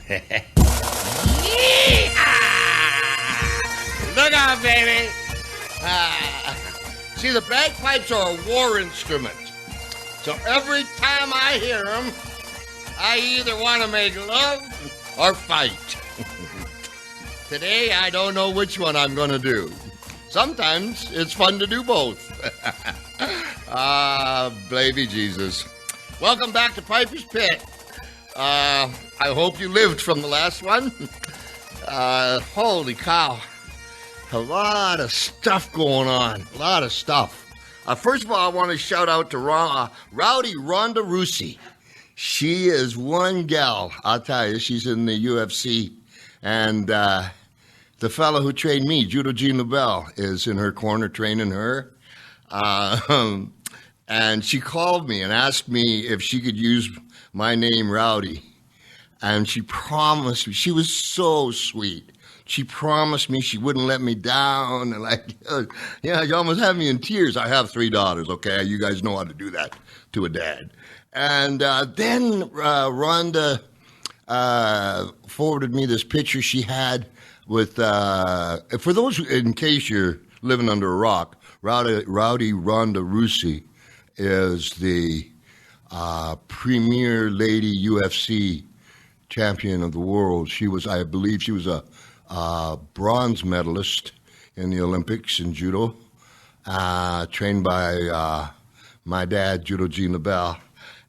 Look out, baby. See, the bagpipes are a war instrument. So every time I hear them, I either want to make love or fight. Today, I don't know which one I'm going to do. Sometimes it's fun to do both. Baby Jesus. Welcome back to Piper's Pit. I hope you lived from the last one. Holy cow. A lot of stuff going on. A lot of stuff. First of all, I want to shout out to Rowdy Ronda Rousey. She is one gal, I'll tell you. She's in the UFC. And the fellow who trained me, Judo Jean LaBelle, is in her corner training her. And she called me and asked me if she could use my name, Rowdy. And she promised me. She was so sweet. She promised me she wouldn't let me down. And you almost have me in tears. I have 3 daughters, okay? You guys know how to do that to a dad. And then Rhonda forwarded me this picture she had with, for those, in case you're living under a rock, Rowdy Ronda Rousey is the premier lady UFC champion of the world. She was, I believe, she was a bronze medalist in the Olympics in judo, trained by my dad, Judo Jean LaBelle.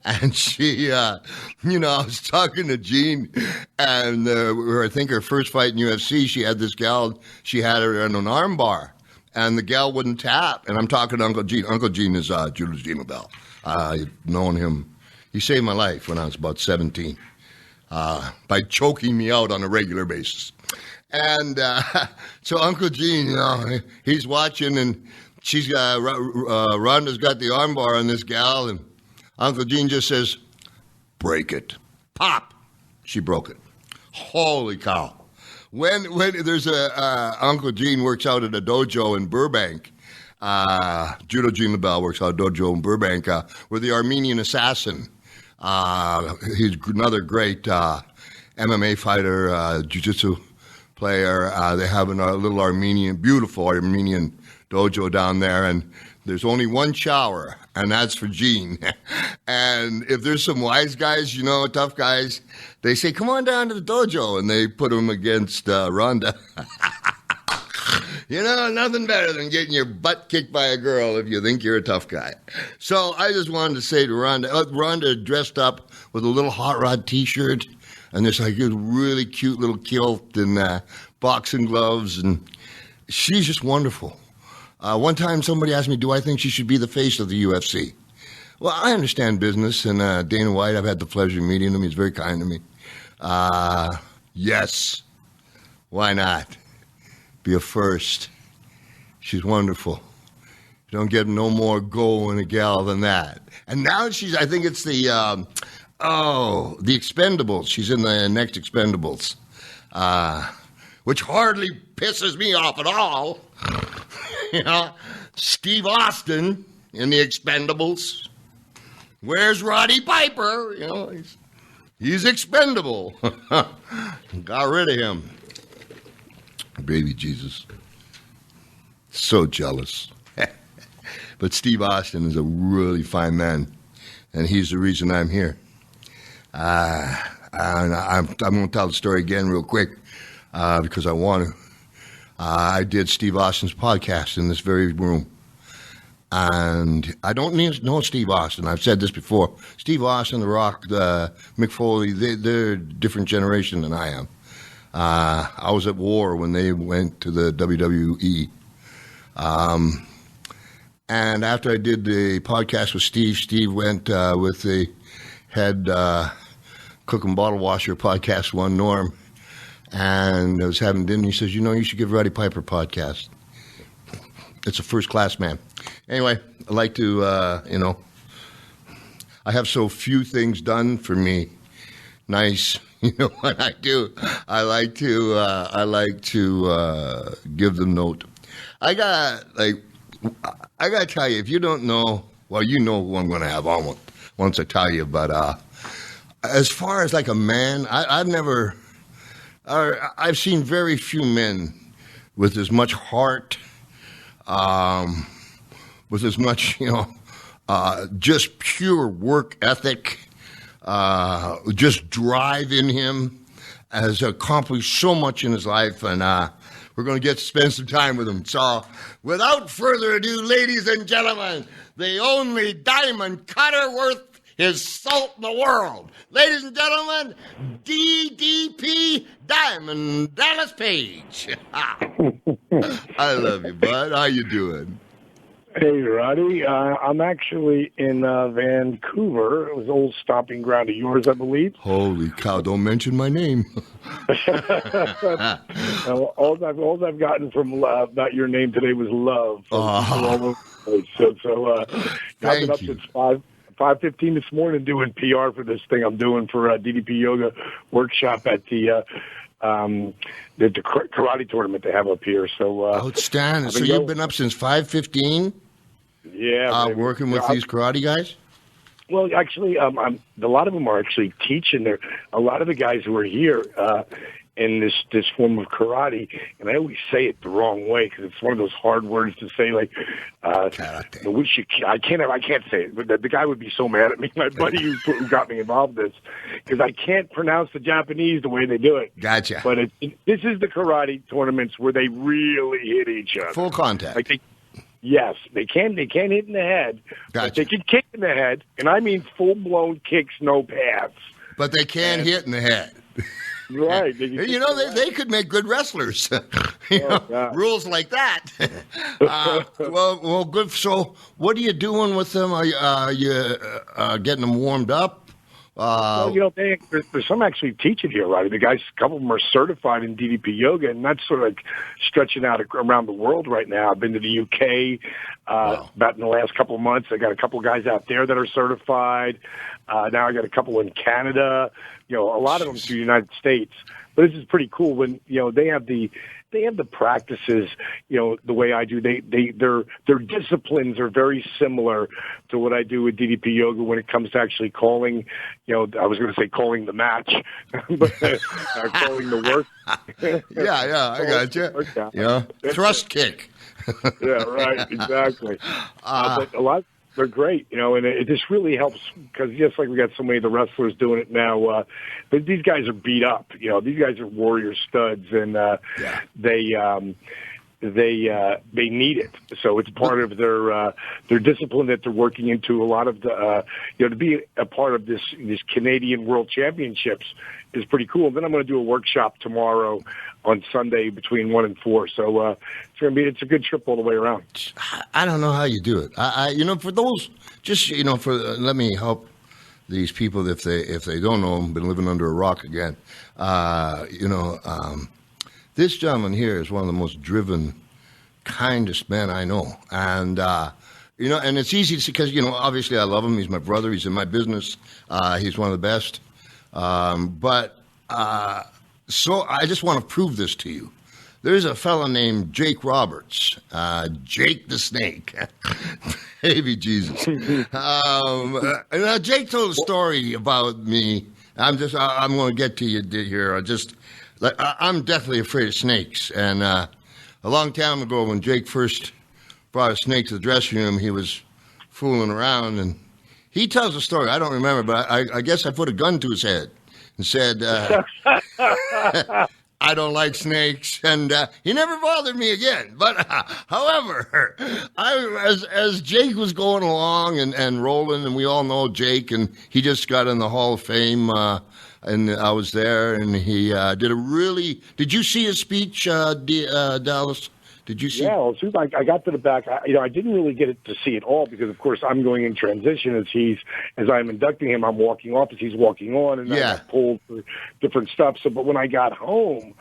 And she, I was talking to Jean, and I think her first fight in UFC, she had this gal, she had her in an arm bar, and the gal wouldn't tap. And I'm talking to Uncle Gene. Uncle Gene is Judo Jean LaBelle. I've known him. He saved my life when I was about 17 by choking me out on a regular basis. And so Uncle Gene, he's watching, and she's got Rhonda's got the armbar on this gal, and Uncle Gene just says, "Break it, pop." She broke it. Holy cow! When there's Uncle Gene works out at a dojo in Burbank. Judo Jean LaBelle works out at a dojo in Burbank. Where the Armenian Assassin. He's another great MMA fighter, jiu-jitsu player. They have a little beautiful Armenian dojo down there, and there's only one shower, and that's for Gene. And if there's some wise guys, tough guys, they say, "Come on down to the dojo," and they put him against Rhonda. Nothing better than getting your butt kicked by a girl if you think you're a tough guy. So I just wanted to say to Rhonda dressed up with a little hot rod T-shirt and this really cute little kilt and boxing gloves, and she's just wonderful. One time somebody asked me, do I think she should be the face of the UFC? Well, I understand business, and Dana White, I've had the pleasure of meeting him. He's very kind to me. Yes. Why not? Be a first. She's wonderful. You don't get no more go in a gal than that. And now I think it's the Expendables. She's in the next Expendables, which hardly pisses me off at all. Steve Austin in the Expendables. Where's Roddy Piper? He's expendable. Got rid of him. Baby Jesus. So jealous. But Steve Austin is a really fine man, and he's the reason I'm here. I'm going to tell the story again real quick because I want to. I did Steve Austin's podcast in this very room. And I don't know Steve Austin. I've said this before. Steve Austin, The Rock, Mick Foley, they're a different generation than I am. I was at war when they went to the WWE. And after I did the podcast with Steve went with the head cook and bottle washer podcast one, Norm. And I was having dinner. He says, you should give Roddy Piper a podcast. It's a first-class man. Anyway, I like to, I have so few things done for me. Nice. What I do. I like to give them note. I got to tell you, if you don't know, well, you know who I'm going to have on once I tell you. But as far as like a man, I've never I've seen very few men with as much heart, with as much, just pure work ethic, just drive in him, has accomplished so much in his life, and we're going to get to spend some time with him. So, without further ado, ladies and gentlemen, the only diamond cutter worth his salt in the world. Ladies and gentlemen, DDP Diamond Dallas Page. I love you, bud. How you doing? Hey, Roddy. I'm actually in Vancouver. It was an old stomping ground of yours, I believe. Holy cow, don't mention my name. all I've gotten from about your name today was love. I've been up since 5:15 this morning doing PR for this thing I'm doing for DDP Yoga workshop at the karate tournament they have up here. So outstanding. So you've been up since 5:15? Yeah. Working with these karate guys? Well, actually, a lot of them are actually teaching there. A lot of the guys who are here in this form of karate, and I always say it the wrong way because it's one of those hard words to say. Like, I can't say it. But the guy would be so mad at me. My buddy who got me involved in this, because I can't pronounce the Japanese the way they do it. Gotcha. But this is the karate tournaments where they really hit each other. Full contact. Yes, they can hit in the head. Gotcha. But they can kick in the head, and I mean full-blown kicks, no pads. But they can't hit in the head. Right. They could make good wrestlers. Rules like that. Well, good. So what are you doing with them? Are you getting them warmed up? There's some actually teaching here, right? The guys, a couple of them are certified in DDP yoga, and that's sort of like stretching out around the world right now. I've been to the UK about in the last couple of months. I got a couple of guys out there that are certified. Now I got a couple in Canada. A lot of them to the United States. But this is pretty cool when they have the practices, the way I do. Their disciplines are very similar to what I do with DDP yoga when it comes to actually calling. I was going to say calling the match, but calling the work. I got you. Yeah, thrust kick. Yeah, right, exactly. But a lot. They're great, and it just really helps because just like we got so many of the wrestlers doing it now, but these guys are beat up. These guys are warrior studs, and they need it. So it's part of their discipline that they're working into. A lot of the to be a part of this Canadian World Championships is pretty cool. And then I'm going to do a workshop tomorrow on Sunday between 1 and 4. So it's a good trip all the way around. I don't know how you do it. For those let me help these people if they don't know them, been living under a rock again. This gentleman here is one of the most driven, kindest men I know, and and it's easy to see because obviously I love him. He's my brother. He's in my business. He's one of the best. So I just want to prove this to you. There's a fellow named Jake Roberts, Jake the Snake. Baby Jesus. Now Jake told a story about me. I'm going to get to you here. I'm deathly afraid of snakes. And a long time ago when Jake first brought a snake to the dressing room, he was fooling around. And he tells a story. I don't remember, but I guess I put a gun to his head and said, I don't like snakes, and he never bothered me again. But however, as Jake was going along and rolling, and we all know Jake, and he just got in the Hall of Fame, and I was there, and he did a really. Did you see his speech, Dallas? Did you see? Yeah, well, as soon as I got to the back, I didn't really get to see it all because, of course, I'm going in transition as I'm inducting him. I'm walking off as he's walking on, and I got pulled for different stuff. So, but when I got home,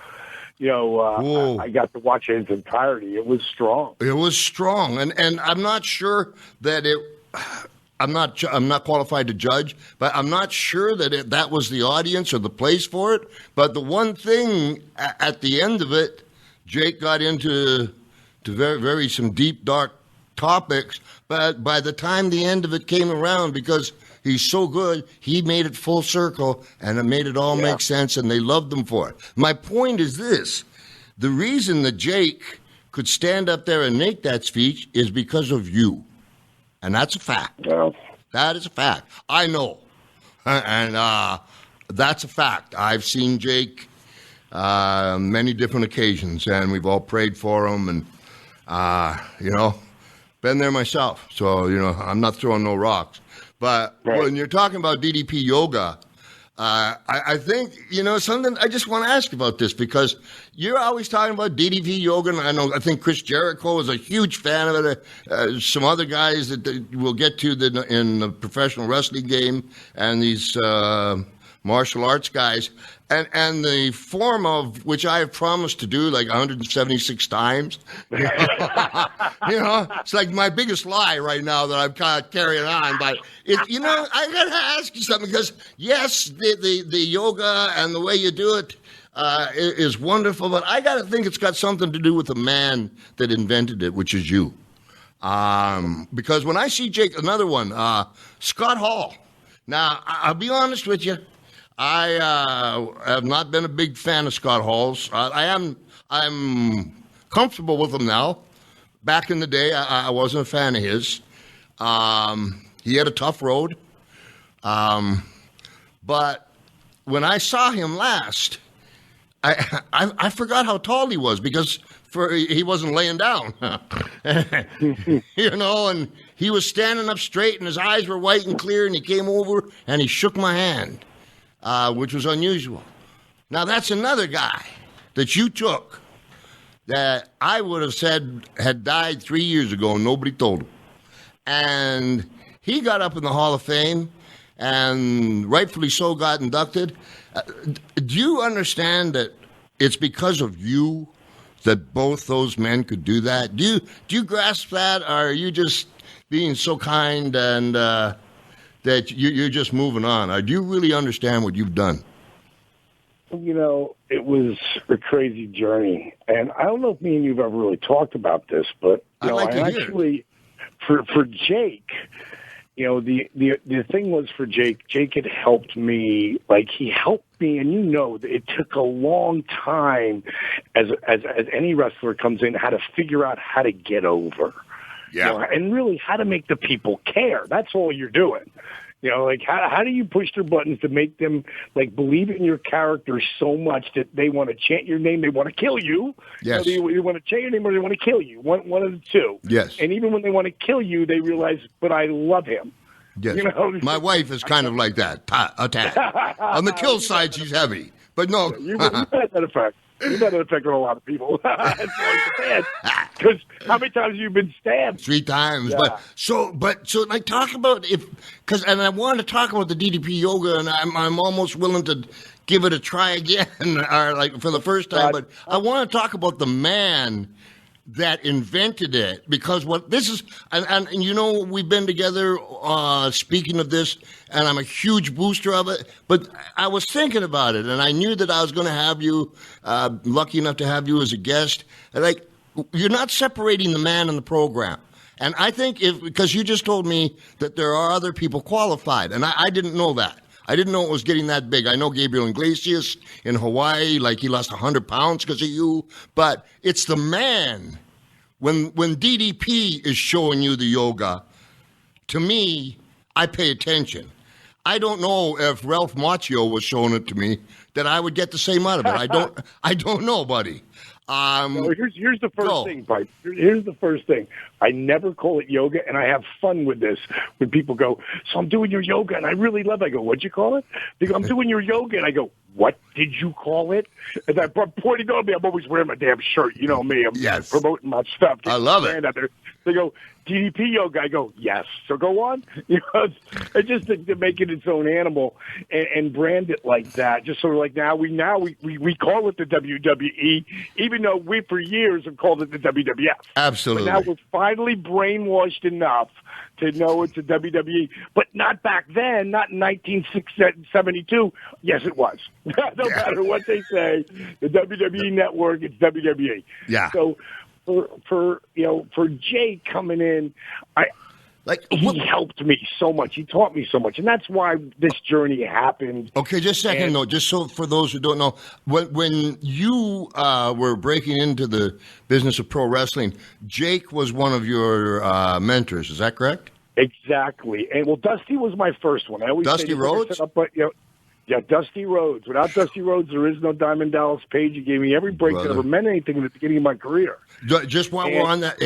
I got to watch it in its entirety. It was strong. It was strong, and I'm not sure that it. I'm not qualified to judge, but I'm not sure that that was the audience or the place for it. But the one thing at the end of it. Jake got into very, very some deep, dark topics, but by the time the end of it came around, because he's so good, he made it full circle, and it made it all make sense, and they loved him for it. My point is this. The reason that Jake could stand up there and make that speech is because of you. And that's a fact. Well, that is a fact. I know. And that's a fact. I've seen Jake many different occasions, and we've all prayed for him, and, been there myself. So, I'm not throwing no rocks. But when you're talking about DDP yoga, I think, something I just want to ask about this, because you're always talking about DDP yoga, and I think Chris Jericho is a huge fan of it. Some other guys that we'll get to in the professional wrestling game, and these martial arts guys, and the form of which I have promised to do like 176 times. It's like my biggest lie right now that I'm kind of carrying on. But I got to ask you something, because yes, the yoga and the way you do it is wonderful, but I got to think it's got something to do with the man that invented it, which is you. Because when I see Jake, another one, Scott Hall. Now, I'll be honest with you. I have not been a big fan of Scott Hall's. I'm comfortable with him now. Back in the day, I wasn't a fan of his. He had a tough road. But when I saw him last, I forgot how tall he was, because he wasn't laying down. And he was standing up straight, and his eyes were white and clear, and he came over and he shook my hand. Which was unusual. Now, that's another guy that you took that I would have said had died 3 years ago and nobody told him. And he got up in the Hall of Fame and rightfully so got inducted. Do you understand that it's because of you that both those men could do that? Do you grasp that, or are you just being so kind and that you're just moving on? Or do you really understand what you've done? It was a crazy journey. And I don't know if me and you've ever really talked about this, but for Jake, the thing was for Jake had helped me. Like, he helped me, and it took a long time as any wrestler comes in, how to figure out how to get over. Yeah. And really how to make the people care. That's all you're doing. How do you push their buttons to make them believe in your character so much that they want to chant your name, they want to kill you. Yes. They want to chant your name, or they want to kill you. One of the two. Yes. And even when they want to kill you, they realize, but I love him. Yes. My wife is kind of like that, a tad. On the kill side, she's heavy. But no. You've had that effect. You've had that effect on a lot of people. As far as the fans. Because how many times have you been stabbed? 3 times. Yeah. But talk about and I want to talk about the DDP yoga, and I'm almost willing to give it a try again, or for the first time. But I want to talk about the man that invented it, because what this is, and we've been together speaking of this, and I'm a huge booster of it, but I was thinking about it, and I knew that I was going to have you, lucky enough to have you as a guest. You're not separating the man and the program. And I think because you just told me that there are other people qualified, and I didn't know that. I didn't know it was getting that big. I know Gabriel Iglesias in Hawaii, he lost 100 pounds because of you. But it's the man. When DDP is showing you the yoga, to me, I pay attention. I don't know if Ralph Macchio was showing it to me that I would get the same out of it. I don't know, buddy. Here's the first thing, Pipe. Here's the first thing. I never call it yoga, and I have fun with this. When people go, so I'm doing your yoga, and I really love it. I go, what'd you call it? They go, I'm doing your yoga, and I go, what did you call it? And I'm pointing on me. I'm always wearing my damn shirt. You know me. I'm promoting my stuff. I love it. Out there. They go, DDP yoga. I go, yes. So go on. It's just to make it its own animal and brand it like that. Just sort of now we call it the WWE, even though we for years have called it the WWF. Absolutely. But now we're finally brainwashed enough to know it's a WWE, but not back then, not in 1972. Yes, it was. No matter what they say, the WWE network, it's WWE. Yeah. So for Jay coming in, Like he helped me so much. He taught me so much, and that's why this journey happened. Okay, just a second, though, just so for those who don't know, when you were breaking into the business of pro wrestling, Jake was one of your mentors. Is that correct? Exactly. And well, Dusty was my first one. I always Dusty say, Rhodes? Yeah, Dusty Rhodes. Without Dusty Rhodes, there is no Diamond Dallas Page. He gave me every break that ever meant anything at the beginning of my career. Just while we're on that,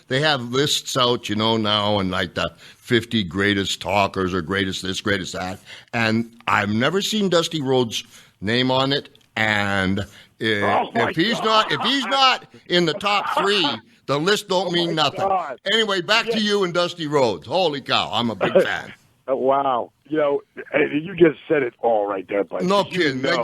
they have lists out, now, and like the 50 greatest talkers or greatest this, greatest that. And I've never seen Dusty Rhodes' name on it. And if he's not in the top 3, the list don't mean nothing. God. Anyway, back to you and Dusty Rhodes. Holy cow, I'm a big fan. Wow. You just said it all right there, buddy. No kidding. They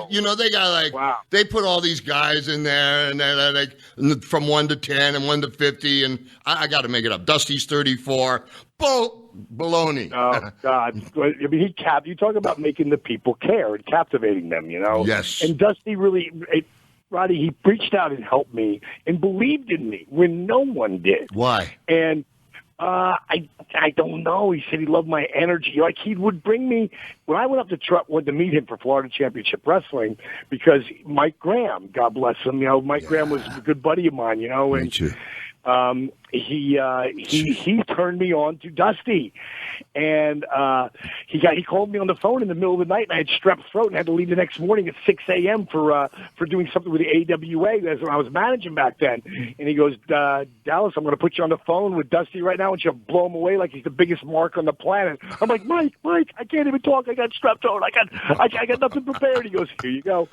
got they put all these guys in there, and they're like from 1 to 10 and 1 to 50, and I got to make it up. Dusty's 34. Baloney. Oh God! I mean, you talk about making the people care and captivating them. Yes. And Dusty really, Roddy, he reached out and helped me and believed in me when no one did. Why? And I don't know. He said he loved my energy. Like he would bring me when I went up to meet him for Florida Championship Wrestling, because Mike Graham, God bless him, Mike Graham was a good buddy of mine, and Me too. He turned me on to Dusty, and he called me on the phone in the middle of the night, and I had strep throat and had to leave the next morning at 6 a.m. for doing something with the AWA. That's when I was managing back then. And he goes, Dallas, I'm going to put you on the phone with Dusty right now, and you blow him away like he's the biggest mark on the planet. I'm like, Mike, I can't even talk. I got strep throat. I got nothing prepared. He goes, here you go.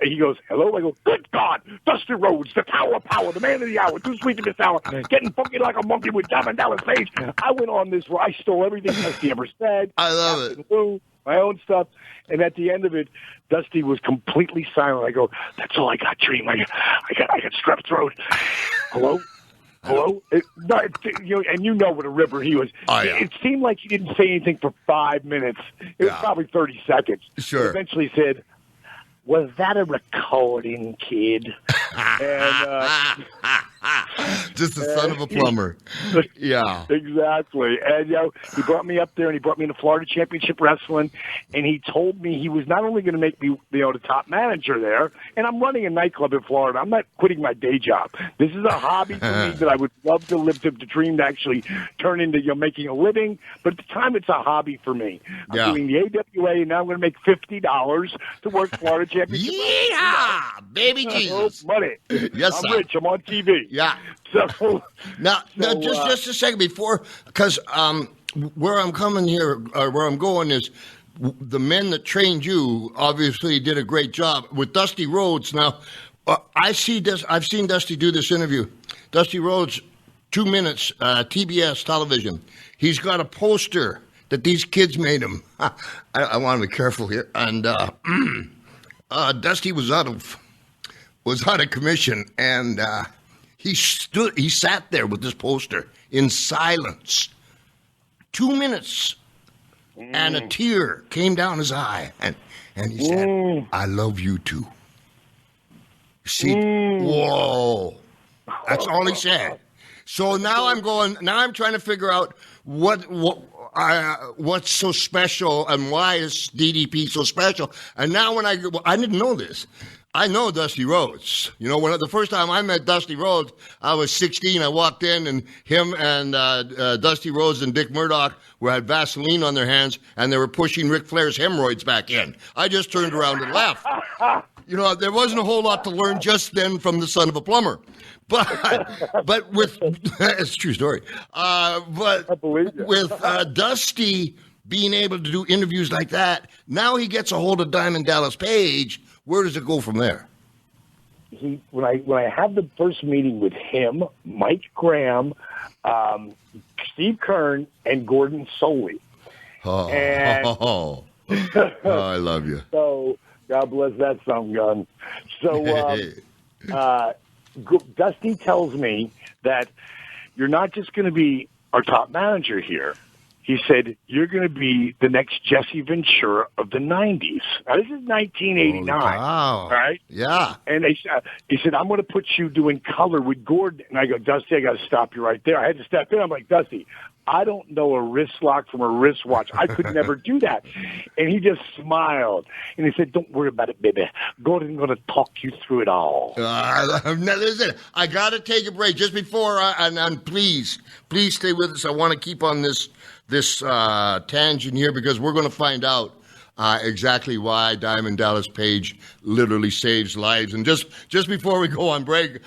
He goes, hello. I go, good God, Dusty Rhodes, the Tower of Power, the man of the hour, too sweet to miss hour, getting funky like a monkey with Diamond Dallas Page. I went on this where I stole everything Dusty ever said. I love it. Lou, my own stuff. And at the end of it, Dusty was completely silent. I go, that's all I got, Dream. I got strep throat. Hello? And with a ripper he was. Oh, yeah. It seemed like he didn't say anything for 5 minutes. It was probably 30 seconds. Sure. He eventually said, was that a recording, kid? And just the son of a plumber. Yeah, exactly. And he brought me up there, and he brought me into Florida Championship Wrestling, and he told me he was not only going to make me the top manager there, and I'm running a nightclub in Florida. I'm not quitting my day job. This is a hobby for me that I would love to live to dream to actually turn into making a living. But at the time, it's a hobby for me. I'm doing the AWA, and now I'm going to make $50 to work Florida Championship. Yeah, baby Jesus, money. Yes, I'm rich. I'm on TV. Yeah. So now, just a second before, because where I'm coming here, or where I'm going is the men that trained you obviously did a great job with Dusty Rhodes. Now, I've seen Dusty do this interview. Dusty Rhodes, 2 minutes, TBS television. He's got a poster that these kids made him. I want to be careful here. And Dusty was out of commission, and he sat there with this poster in silence. 2 minutes, and a tear came down his eye, and he said, I love you too. See, whoa. That's all he said. So now I'm trying to figure out what's so special and why is DDP so special. And now I didn't know this. I know Dusty Rhodes. When the first time I met Dusty Rhodes, I was 16. I walked in, and him and Dusty Rhodes and Dick Murdoch had Vaseline on their hands, and they were pushing Ric Flair's hemorrhoids back in. I just turned around and left. There wasn't a whole lot to learn just then from the son of a plumber. But with it's a true story. But I believe you. With Dusty being able to do interviews like that, now he gets a hold of Diamond Dallas Page. Where does it go from there? When I had the first meeting with him, Mike Graham, Steve Kern, and Gordon Soley. I love you. So God bless that some gun. So Dusty tells me that you're not just going to be our top manager here. He said, "You're going to be the next Jesse Ventura of the '90s." Now, this is 1989. Wow. All right. Yeah. And he said, "I'm going to put you doing color with Gordon." And I go, "Dusty, I got to stop you right there." I had to step in. I'm like, "Dusty, I don't know a wrist lock from a wristwatch. I could never do that." And he just smiled. And he said, "Don't worry about it, baby. Gordon's going to talk you through it all." Now listen, I got to take a break just before, and please stay with us. I want to keep on this tangent here because we're going to find out exactly why Diamond Dallas Page literally saves lives. And just before we go on break,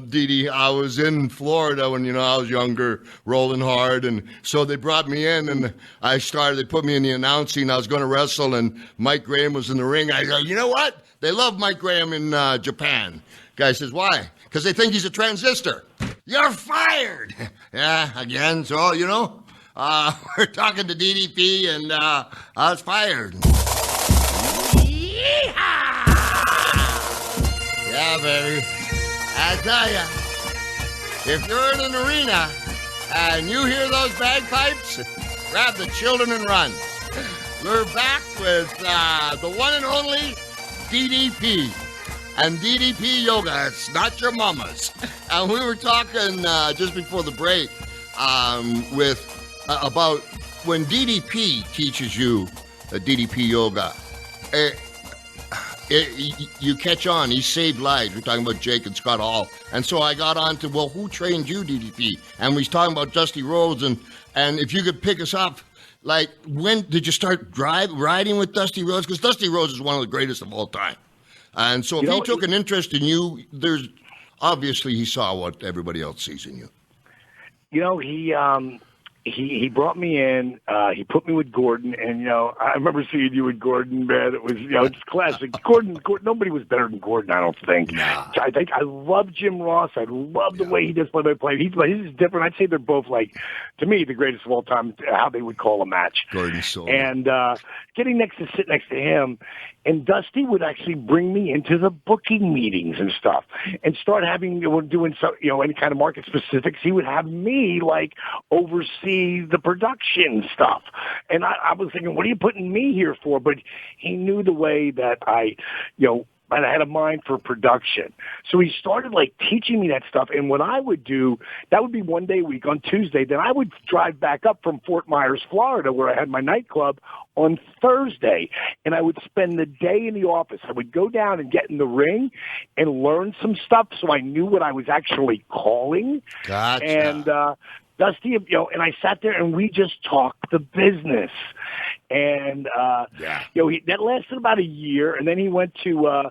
Dee, I was in Florida when, I was younger, rolling hard. And so they brought me in and they put me in the announcing. I was going to wrestle and Mike Graham was in the ring. I go, you know what? They love Mike Graham in Japan. Guy says, why? Because they think he's a transistor. You're fired. Yeah, again. So, we're talking to DDP, and I was fired. Yeehaw! Yeah, baby. I tell you, if you're in an arena and you hear those bagpipes, grab the children and run. We're back with the one and only DDP. And DDP Yoga, it's not your mama's. And we were talking just before the break about when DDP teaches you DDP Yoga. You catch on. He saved lives. We're talking about Jake and Scott Hall. And so I got on to, who trained you, DDP? And we was talking about Dusty Rhodes. And if you could pick us up, like, when did you start riding with Dusty Rhodes? Because Dusty Rhodes is one of the greatest of all time. And so if he took an interest in you, obviously he saw what everybody else sees in you. He brought me in. He put me with Gordon, and I remember seeing you with Gordon. Man, it was it's classic. Gordon. Nobody was better than Gordon, I don't think. Nah. I love Jim Ross. I love the way he does play. He's different. I'd say they're both, like, to me, the greatest of all time. How they would call a match. Gordon's so. And sit next to him. And Dusty would actually bring me into the booking meetings and stuff, and start doing some, any kind of market specifics. He would have me oversee the production stuff, and I was thinking, what are you putting me here for? But he knew the way that I had a mind for production. So he started teaching me that stuff. And what I would do, that would be one day a week on Tuesday. Then I would drive back up from Fort Myers, Florida, where I had my nightclub, on Thursday. And I would spend the day in the office. I would go down and get in the ring and learn some stuff so I knew what I was actually calling. Gotcha. And, Dusty, and I sat there and we just talked the business. And, that lasted about a year. And then he went to,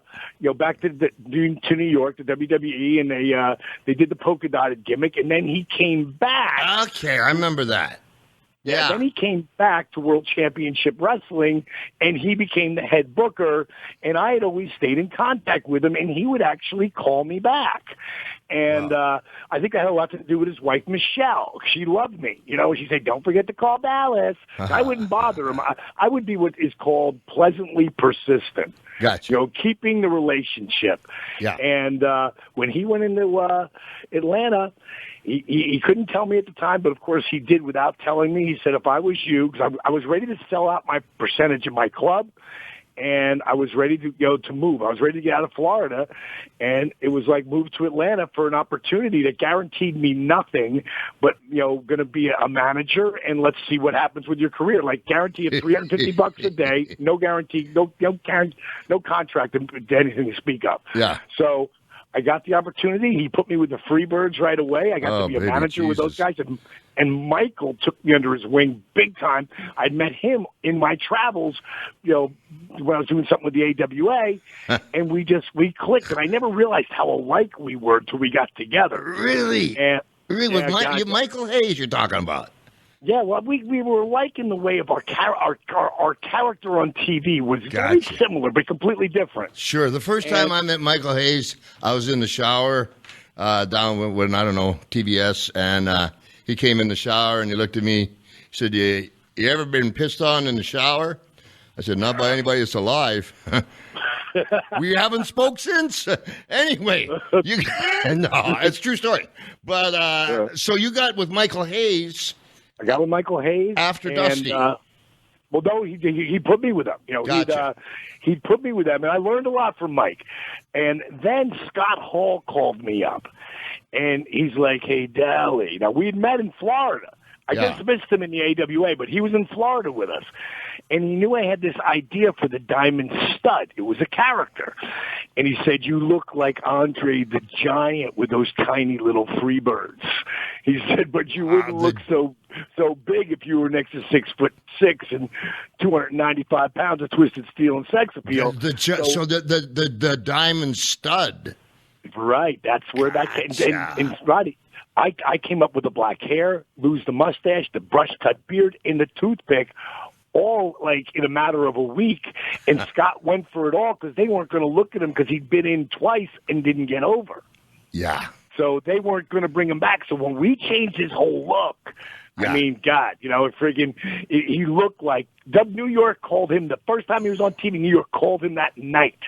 back to New York, to WWE, and they did the polka dotted gimmick. And then he came back. Okay, I remember that. Yeah. Then he came back to World Championship Wrestling, and he became the head booker. And I had always stayed in contact with him, and he would actually call me back. And I think that had a lot to do with his wife, Michelle. She loved me. She said, "Don't forget to call Dallas." I wouldn't bother him. I would be what is called pleasantly persistent. Gotcha. Keeping the relationship. Yeah. And when he went into Atlanta, he couldn't tell me at the time, but of course he did without telling me. He said, if I was you, because I was ready to sell out my percentage of my club, and I was ready to move. I was ready to get out of Florida, and it was move to Atlanta for an opportunity that guaranteed me nothing, but going to be a manager, and let's see what happens with your career. Guarantee of $350 a day, no guarantee, no contract, anything to speak of. Yeah. So I got the opportunity. He put me with the Freebirds right away. I got to be a manager with those guys. And Michael took me under his wing big time. I'd met him in my travels, when I was doing something with the AWA, and we clicked. And I never realized how alike we were until we got together. Really? With Michael Hayes you're talking about? Yeah, well, we were alike in the way of our character on TV was very similar, but completely different. Sure. The first time I met Michael Hayes, I was in the shower down when, I don't know, TBS, and he came in the shower and he looked at me. He said, you ever been pissed on in the shower? I said, not by anybody that's alive. We haven't spoke since. Anyway, no, it's a true story. But so you got with Michael Hayes. I got with Michael Hayes After and, Dusty. well, no, he put me with him. You know, Gotcha. he'd put me with them, and I learned a lot from Mike. And then Scott Hall called me up, and he's like, "Hey, Dally." Now we'd met in Florida. I Yeah. dismissed him in the AWA, but he was in Florida with us. And he knew I had this idea for the Diamond Stud. It was a character. And he said, "You look like Andre the Giant with those tiny little Freebirds." He said, "But you wouldn't look so big if you were next to 6'6" and 295 pounds of twisted steel and sex appeal." So the Diamond Stud. Right. That's where that came. Gotcha. And Roddy, I came up with the black hair, lose the mustache, the brush-cut beard, and the toothpick, all like in a matter of a week. And Scott went for it all because they weren't going to look at him because he'd been in twice and didn't get over. Yeah. So they weren't going to bring him back. So when we changed his whole look, Yeah. I mean, God, you know, he looked like New York called him the first time he was on TV. New York called him that night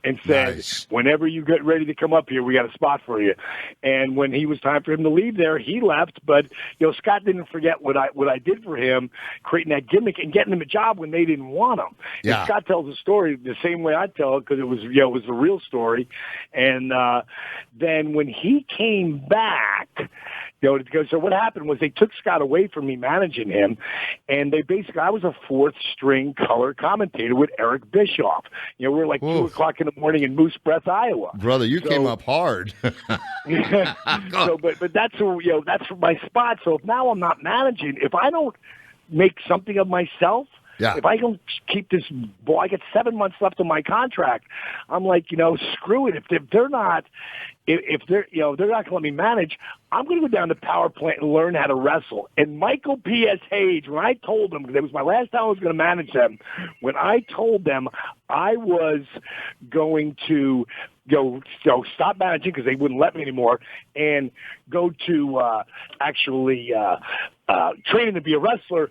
and said, Nice. "Whenever you get ready to come up here, we got a spot for you." And when he was time for him to leave there, he left. But you know, Scott didn't forget what I did for him, creating that gimmick and getting him a job when they didn't want him. Yeah. And Scott tells the story the same way I tell it because it was it was a real story. And then when he came back. So what happened was they took Scott away from me managing him, and I was a fourth string color commentator with Eric Bischoff. You know, we were like 2 o'clock in the morning in Moose Breath, Iowa. Brother, you came up hard. But that's that's my spot. So if now I'm not managing, if I don't make something of myself. Yeah. If I don't keep this ball, I get 7 months left on my contract. I'm like, screw it. If they're not, if they're not going to let me manage, I'm going to go down to power plant and learn how to wrestle. And Michael P.S. Hayes, when I told them, because it was my last time I was going to manage them, when I told them I was going to stop managing because they wouldn't let me anymore and go to training to be a wrestler.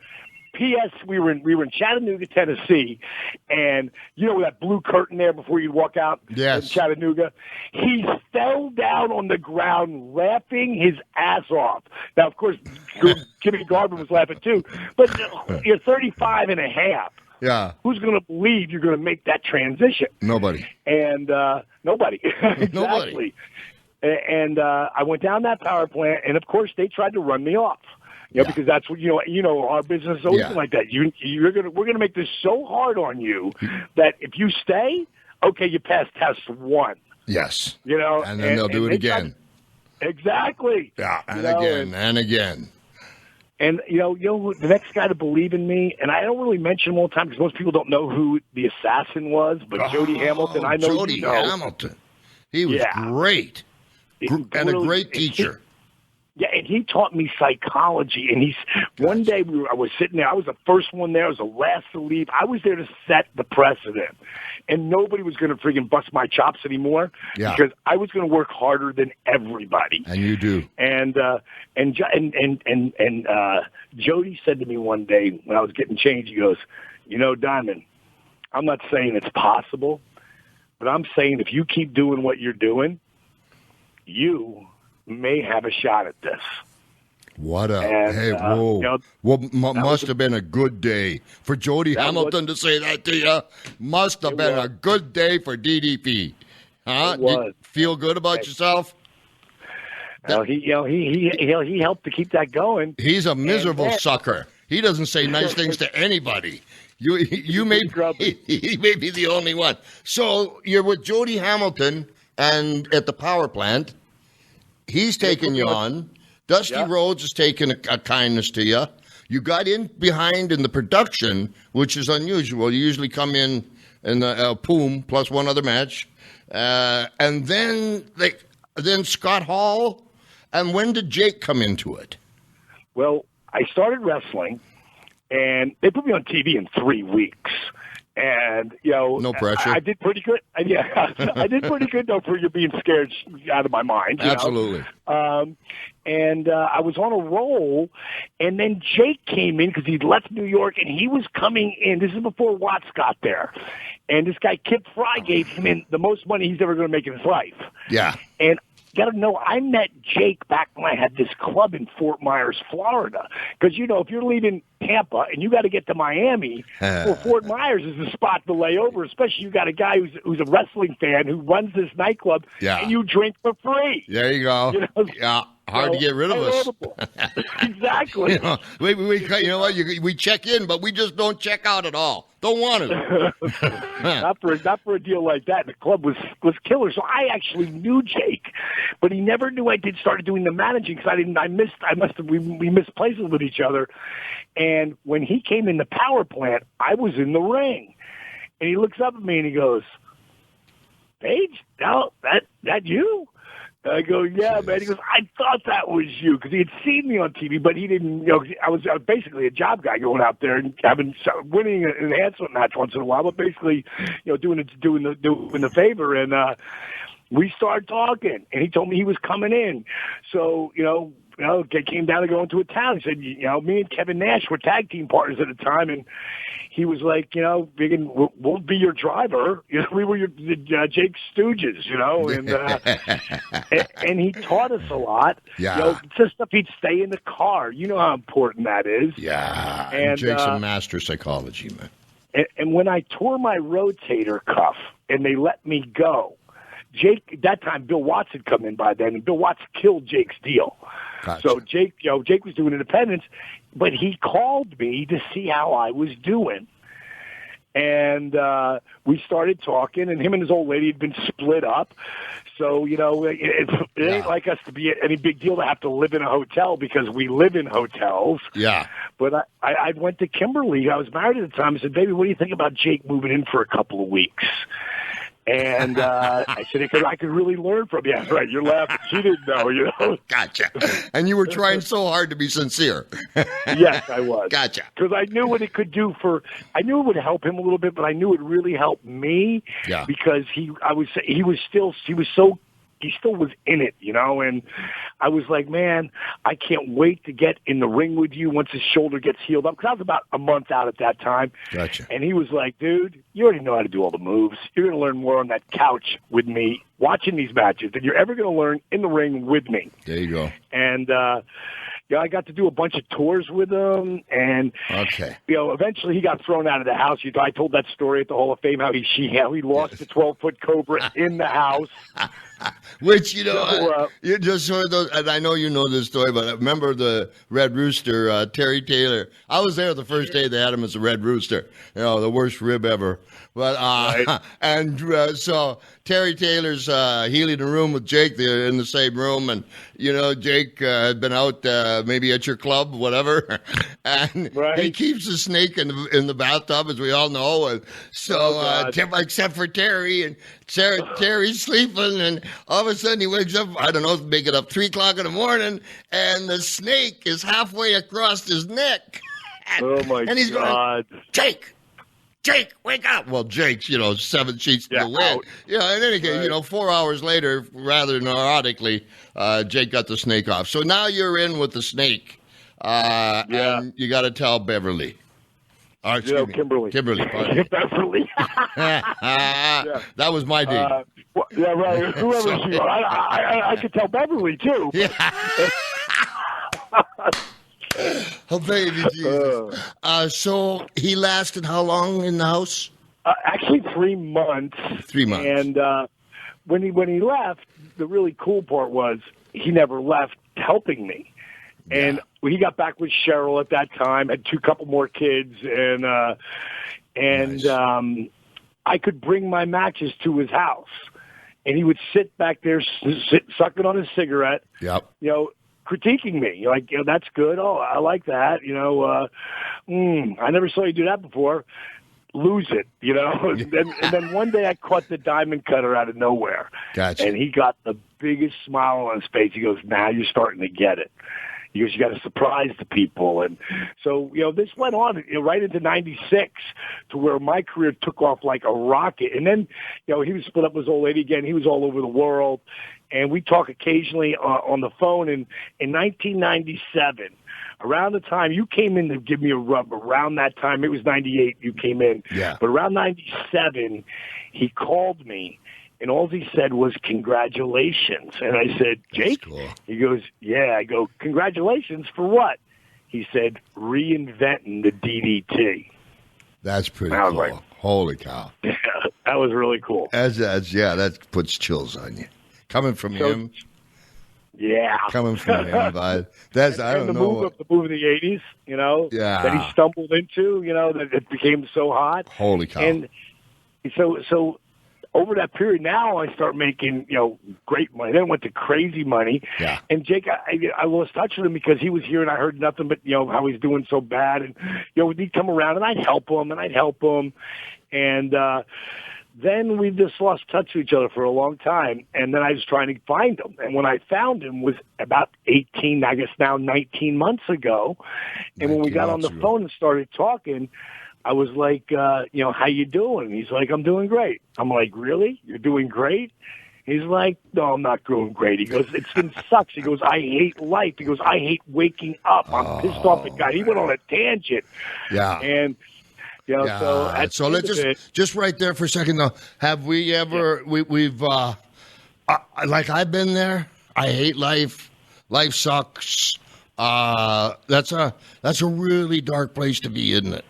P.S. We were in Chattanooga, Tennessee, and you know that blue curtain there before you walk out Yes. in Chattanooga? He fell down on the ground laughing his ass off. Now, of course, Jimmy Garvin was laughing too, but you're 35 and a half. Yeah. Who's going to believe you're going to make that transition? Nobody. And nobody. Exactly. Nobody. And I went down that power plant, and of course they tried to run me off. Because that's what our business has always been like that. We're gonna make this so hard on you that if you stay, okay, you pass test 1. Yes. And then they'll do it again. Exactly. Yeah, and again. And the next guy to believe in me, and I don't really mention him all the time because most people don't know who the assassin was, but Jody Hamilton, I know Jody you know. Hamilton. He was great. And a great teacher. Yeah, and he taught me psychology. And one day I was sitting there. I was the first one there. I was the last to leave. I was there to set the precedent, and nobody was going to friggin' bust my chops anymore because I was going to work harder than everybody. And you do. And Jody said to me one day when I was getting changed, he goes, Diamond, I'm not saying it's possible, but I'm saying if you keep doing what you're doing, you may have a shot at this. What whoa. Must have been a good day for Jody Hamilton to say that to you. Must have been a good day for DDP. Huh? Did you feel good about yourself? Well, he helped to keep that going. He's a miserable sucker. He doesn't say nice things to anybody. You may he may be the only one. So you're with Jody Hamilton and at the power plant. He's taking you on. Dusty Rhodes has taken a kindness to you. You got in behind in the production, which is unusual. You usually come in the Poom plus one other match. And then Scott Hall. And when did Jake come into it? Well, I started wrestling, and they put me on TV in 3 weeks. And, no pressure. I did pretty good. I did pretty good, though, for you being scared out of my mind. Absolutely. And I was on a roll, and then Jake came in because he'd left New York, and he was coming in. This is before Watts got there. And this guy, Kip Fry, gave him the most money he's ever going to make in his life. Yeah. And got to know, I met Jake back when I had this club in Fort Myers, Florida. Because, if you're leaving Tampa and you got to get to Miami, well, Fort Myers is the spot to lay over, especially you got a guy who's a wrestling fan who runs this nightclub, and you drink for free. There you go. Yeah. Hard to get rid of us. Exactly. We check in, but we just don't check out at all. Don't want to. not for a deal like that. The club was killer. So I actually knew Jake, but he never knew I started doing the managing because we missed places with each other. And when he came in the power plant, I was in the ring, and he looks up at me and he goes, "Paige, no, that you?" I go, "Yeah, man." He goes, "I thought that was you," because he had seen me on TV, but he didn't. I was basically a job guy going out there and winning an enhancement match once in a while, but basically, doing the favor. And we started talking, and he told me he was coming in. So came down to go into a town. He said, me and Kevin Nash were tag team partners at the time, and he was like, we'll be your driver. We were Jake Stooges, and he taught us a lot. Yeah. Just stuff he'd stay in the car. You know how important that is. Yeah. And Jake's a master psychology, man. And when I tore my rotator cuff and they let me go, Jake, at that time, Bill Watts had come in by then, and Bill Watts killed Jake's deal. Gotcha. So Jake was doing independence, but he called me to see how I was doing. And we started talking, and him and his old lady had been split up. So, it ain't like us to be any big deal to have to live in a hotel because we live in hotels. Yeah. But I went to Kimberly. I was married at the time. I said, "Baby, what do you think about Jake moving in for a couple of weeks?" And I said, "Because I could really learn from you." Yeah, right. You're laughing. She didn't know, Gotcha. And you were trying so hard to be sincere. Yes, I was. Gotcha. Because I knew what it could do I knew it would help him a little bit, but I knew it really helped me. Yeah. Because he still was in it, and I was like, man, I can't wait to get in the ring with you once his shoulder gets healed up. Because I was about a month out at that time. Gotcha. And he was like, dude, you already know how to do all the moves. You're going to learn more on that couch with me watching these matches than you're ever going to learn in the ring with me. There you go. And, I got to do a bunch of tours with him, and eventually he got thrown out of the house. I told that story at the Hall of Fame how he lost the 12-foot Cobra in the house. Which, you just sort of those, and I know you know this story, but I remember the Red Rooster, Terry Taylor. I was there the first day they had him as a Red Rooster, the worst rib ever. But right. And so Terry Taylor's healing the room with Jake. They're in the same room, and Jake had been out maybe at your club, whatever, and he keeps the snake in the bathtub, as we all know. And so except for Terry, and Terry's sleeping, and all of a sudden he wakes up. I don't know, make it up 3:00 in the morning, and the snake is halfway across his neck. Oh my and he's God! Going, Jake, wake up! Well, Jake's, 7 sheets to the wind. Out. In any case, 4 hours later, rather neurotically, Jake got the snake off. So now you're in with the snake, and you got to tell Beverly. Kimberly. Kimberly, pardon. Beverly. That was my deed. Right. Whoever she was. I could tell Beverly, too. Yeah. Oh, baby Jesus. So he lasted how long in the house? Actually, 3 months. 3 months. And when he left, the really cool part was he never left helping me. And he got back with Cheryl at that time, had couple more kids, and nice. I could bring my matches to his house, and he would sit back there, sucking on his cigarette. Yep. Critiquing me, like, that's good. Oh, I like that. I never saw you do that before. Lose it, and then one day I caught the diamond cutter out of nowhere. Gotcha. And he got the biggest smile on his face. He goes, "Now you're starting to get it." He goes, "You got to surprise the people." And so, this went on right into '96 to where my career took off like a rocket. And then, he was split up with his old lady again. He was all over the world. And we talk occasionally on the phone. And in 1997, around the time you came in to give me a rub, around that time, it was 98 you came in. Yeah. But around 97, he called me. and all he said was congratulations. And I said, Jake? Cool. He goes, yeah. I go, congratulations for what? He said, reinventing the DDT. That's pretty I was cool. like, Holy cow. Yeah, that was really cool. That puts chills on you. Coming from him. Yeah. Coming from him, bud. That's, I don't the know. The move of the 80s, Yeah. that he stumbled into, that it became so hot. Holy cow. And so over that period now, I start making, great money. Then went to crazy money. Yeah. And Jake, I lost touch with him because he was here and I heard nothing but, how he's doing so bad. And, he'd come around and I'd help him. And then we just lost touch with each other for a long time. And then I was trying to find him. And when I found him was about 18, I guess now 19 months ago. And when we got on the phone and started talking, I was like, how you doing? He's like, I'm doing great. I'm like, really? You're doing great? He's like, no, I'm not doing great. He goes, it's been sucks. He goes, I hate life. He goes, I hate waking up. I'm pissed off at God. He went on a tangent. Yeah. And, so let's just right there for a second, though. Have we ever, we've like I've been there. I hate life. Life sucks. That's a really dark place to be, isn't it?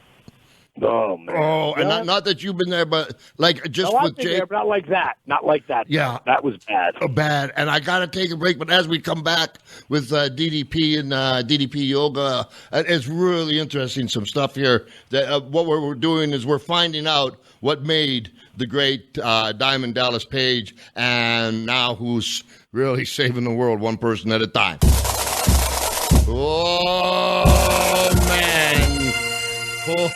Oh, man. Oh, and not that you've been there, but like just with Jake. There, but not like that. Not like that. Yeah. That was bad. Bad. And I got to take a break. But as we come back with DDP and DDP Yoga, it's really interesting, some stuff here. That what we're doing is we're finding out what made the great Diamond Dallas Page and now who's really saving the world one person at a time. Oh, man. They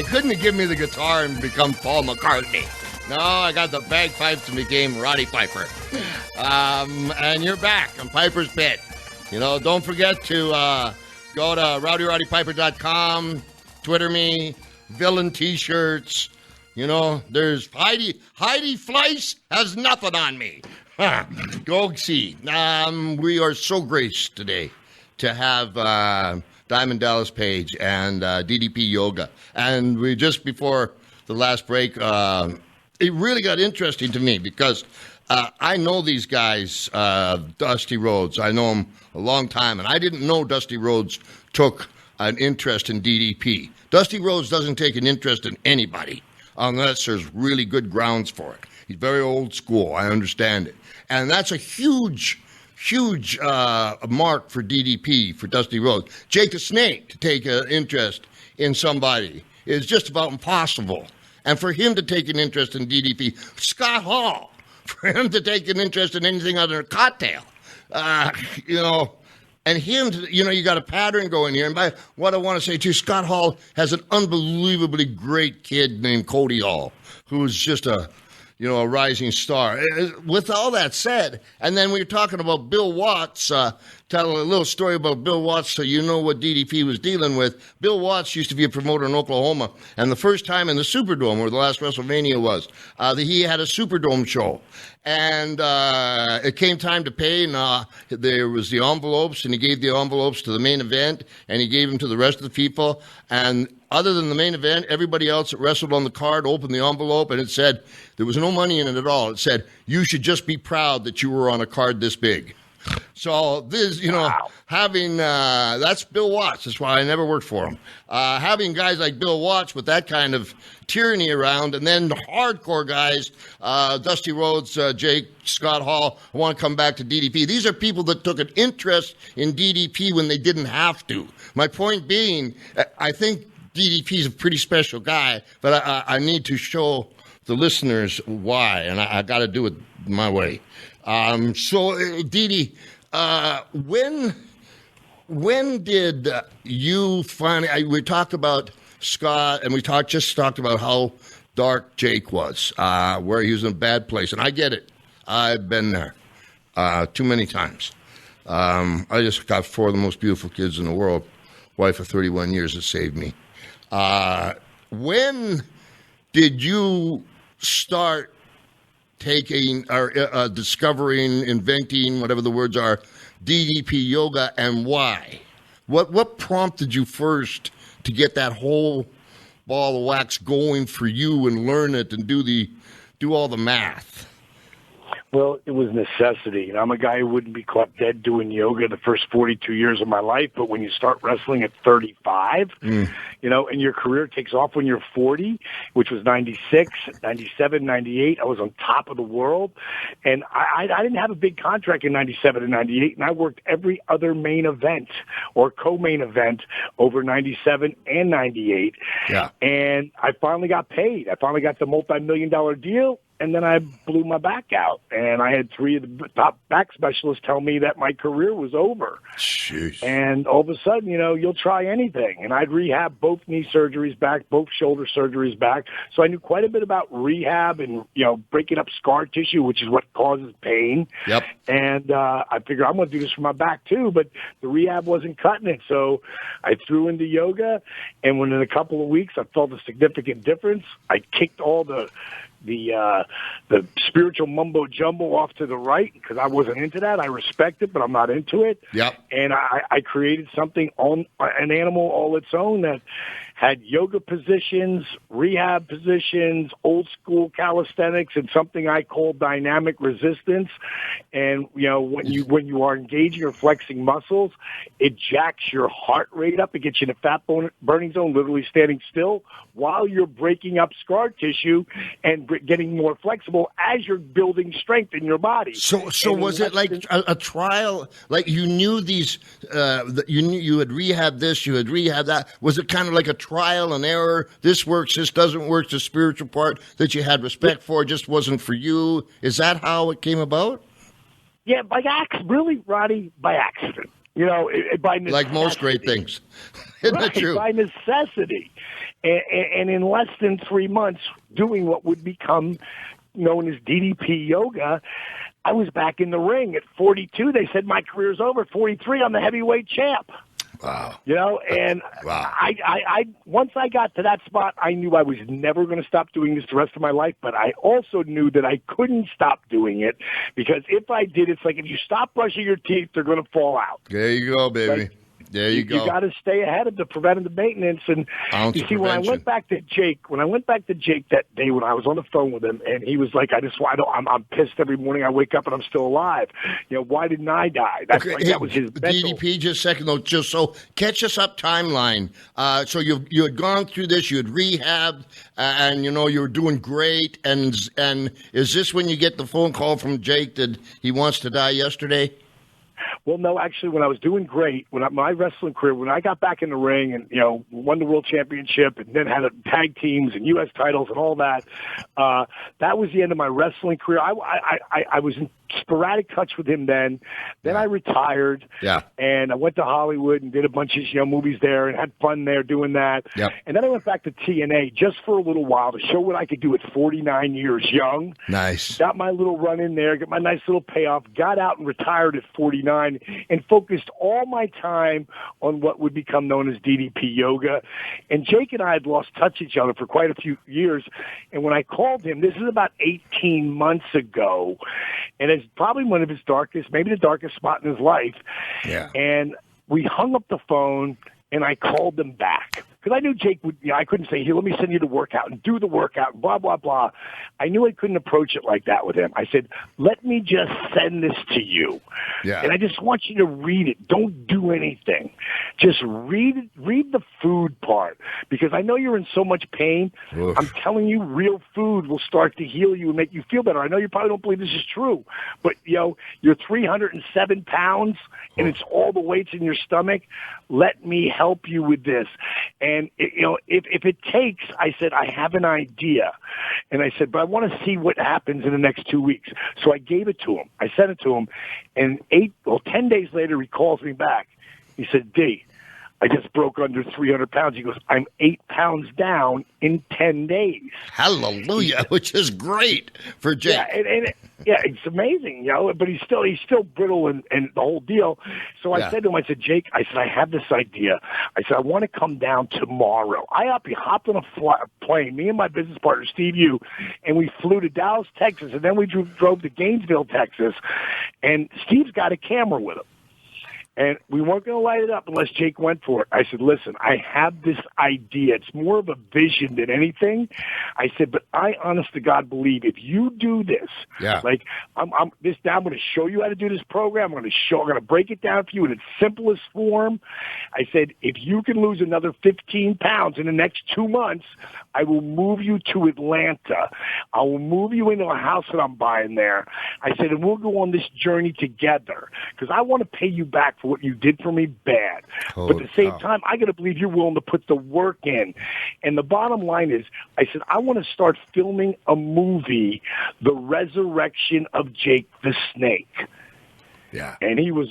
couldn't have given me the guitar and become Paul McCartney. No, I got the bagpipes and became Roddy Piper. And you're back on Piper's Pit. Don't forget to go to rowdyroddypiper.com, Twitter me, villain T-shirts. There's Heidi Fleiss has nothing on me. Go see. We are so graced today to have Diamond Dallas Page and DDP Yoga. And we just before the last break, it really got interesting to me because I know these guys, Dusty Rhodes. I know him a long time, and I didn't know Dusty Rhodes took an interest in DDP. Dusty Rhodes doesn't take an interest in anybody unless there's really good grounds for it. He's very old school. I understand it. And that's a huge mark for DDP, for Dusty Rhodes. Jake the Snake to take an interest in somebody is just about impossible. And for him to take an interest in DDP, Scott Hall, for him to take an interest in anything other than a cocktail, and him, you got a pattern going here. And by what I want to say too, Scott Hall has an unbelievably great kid named Cody Hall, who's just a rising star. With all that said, and then we were talking about Bill Watts, tell a little story about Bill Watts so you know what DDP was dealing with. Bill Watts used to be a promoter in Oklahoma, and the first time in the Superdome, where the last WrestleMania was, he had a Superdome show. And it came time to pay, and there was the envelopes, and he gave the envelopes to the main event, and he gave them to the rest of the people. And other than the main event, everybody else that wrestled on the card opened the envelope, and it said, there was no money in it at all. It said, you should just be proud that you were on a card this big. So this, wow. Having, that's Bill Watts. That's why I never worked for him. Having guys like Bill Watts with that kind of tyranny around, and then the hardcore guys, Dusty Rhodes, Jake, Scott Hall, I want to come back to DDP. These are people that took an interest in DDP when they didn't have to. My point being, I think DDP is a pretty special guy, but I need to show the listeners why, and I got to do it my way. So, Didi, when did you finally? We talked about Scott, and we just talked about how dark Jake was, where he was in a bad place, and I get it. I've been there too many times. I just got 4 of the most beautiful kids in the world. Wife of 31 years that saved me. When did you start taking or discovering, inventing, whatever the words are, DDP yoga, and why? What prompted you first to get that whole ball of wax going for you and learn it and do all the math? Well, it was necessity. I'm a guy who wouldn't be caught dead doing yoga the first 42 years of my life, but when you start wrestling at 35, and your career takes off when you're 40, which was 96, 97, 98, I was on top of the world, and I didn't have a big contract in 97 and 98, and I worked every other main event or co-main event over 97 and 98, and I finally got paid. I finally got the multi-million-dollar deal, and then I blew my back out. And I had 3 of the top back specialists tell me that my career was over. Jeez. And all of a sudden, you'll try anything. And I'd rehab both knee surgeries back, both shoulder surgeries back. So I knew quite a bit about rehab and, breaking up scar tissue, which is what causes pain. Yep. And I figured I'm going to do this for my back too, but the rehab wasn't cutting it. So I threw into yoga, and within a couple of weeks, I felt a significant difference. I kicked all the spiritual mumbo jumbo off to the right because I wasn't into that. I respect it, but I'm not into it. Yep. And I created something on an animal all its own that had yoga positions, rehab positions, old school calisthenics, and something I call dynamic resistance. And when you are engaging or flexing muscles, it jacks your heart rate up. It gets you in a fat burning zone, literally standing still, while you're breaking up scar tissue and getting more flexible as you're building strength in your body. So was it like a trial? Like you knew these, you knew you had rehab this, you had rehab that. Was it kind of like a trial and error? This works, this doesn't work. The spiritual part that you had respect for just wasn't for you. Is that how it came about? Yeah, by accident, really, Roddy, by accident. By necessity. Like most great things. Isn't that true? By necessity. And in less than 3 months, doing what would become known as DDP yoga, I was back in the ring. At 42, they said my career's over. At 43, I'm the heavyweight champ. Wow. And wow. I once I got to that spot, I knew I was never going to stop doing this the rest of my life, but I also knew that I couldn't stop doing it because if I did, it's like if you stop brushing your teeth, they're going to fall out. There you go, baby. There you go. You got to stay ahead of the preventative maintenance. And you see, when I went back to Jake that day when I was on the phone with him, and he was like, I'm pissed every morning I wake up and I'm still alive. Why didn't I die? That's okay, that was his mental. DDP, just a second though, just so catch us up timeline. So you had gone through this, you had rehabbed, and you were doing great. And is this when you get the phone call from Jake that he wants to die yesterday? Well, no, actually, when I was doing great, my wrestling career, when I got back in the ring and, won the world championship and then had tag teams and U.S. titles and all that, that was the end of my wrestling career. I was in sporadic touch with him then. Then I retired. Yeah. And I went to Hollywood and did a bunch of movies there and had fun there doing that. Yep. And then I went back to TNA just for a little while to show what I could do at 49 years young. Nice. Got my little run in there, got my nice little payoff, got out and retired at 49 and focused all my time on what would become known as DDP yoga. And Jake and I had lost touch with each other for quite a few years. And when I called him, this is about 18 months ago, and it's probably one of his darkest, maybe the darkest spot in his life. Yeah. And we hung up the phone, and I called them back. Because I knew Jake would, I couldn't say, here, let me send you the workout and do the workout, blah, blah, blah. I knew I couldn't approach it like that with him. I said, let me just send this to you. Yeah. And I just want you to read it. Don't do anything. Just read the food part. Because I know you're in so much pain. Oof. I'm telling you, real food will start to heal you and make you feel better. I know you probably don't believe this is true. But, you're 307 pounds, and it's all the weights in your stomach. Let me help you with this. And, if it takes, I said, I have an idea. And I said, but I want to see what happens in the next 2 weeks. So I gave it to him. I sent it to him. And 10 days later, he calls me back. He said, D, I just broke under 300 pounds. He goes, I'm 8 pounds down in 10 days. Hallelujah, which is great for Jake. Yeah, it's amazing, but he's still brittle and the whole deal. So I said to him, I said, Jake, I have this idea. I said, I want to come down tomorrow. I hopped on a plane, me and my business partner, Steve Yu, and we flew to Dallas, Texas, and then we drove to Gainesville, Texas, and Steve's got a camera with him. And we weren't going to light it up unless Jake went for it. I said, listen, I have this idea. It's more of a vision than anything. I said, but I honest to God believe if you do this, like I'm going to show you how to do this program. I'm going to break it down for you in its simplest form. I said, if you can lose another 15 pounds in the next 2 months, I will move you to Atlanta. I will move you into a house that I'm buying there. I said, and we'll go on this journey together because I want to pay you back for what you did for me bad. But at the same time, I got to believe you're willing to put the work in. And the bottom line is, I said, I want to start filming a movie, The Resurrection of Jake the Snake. Yeah. And he was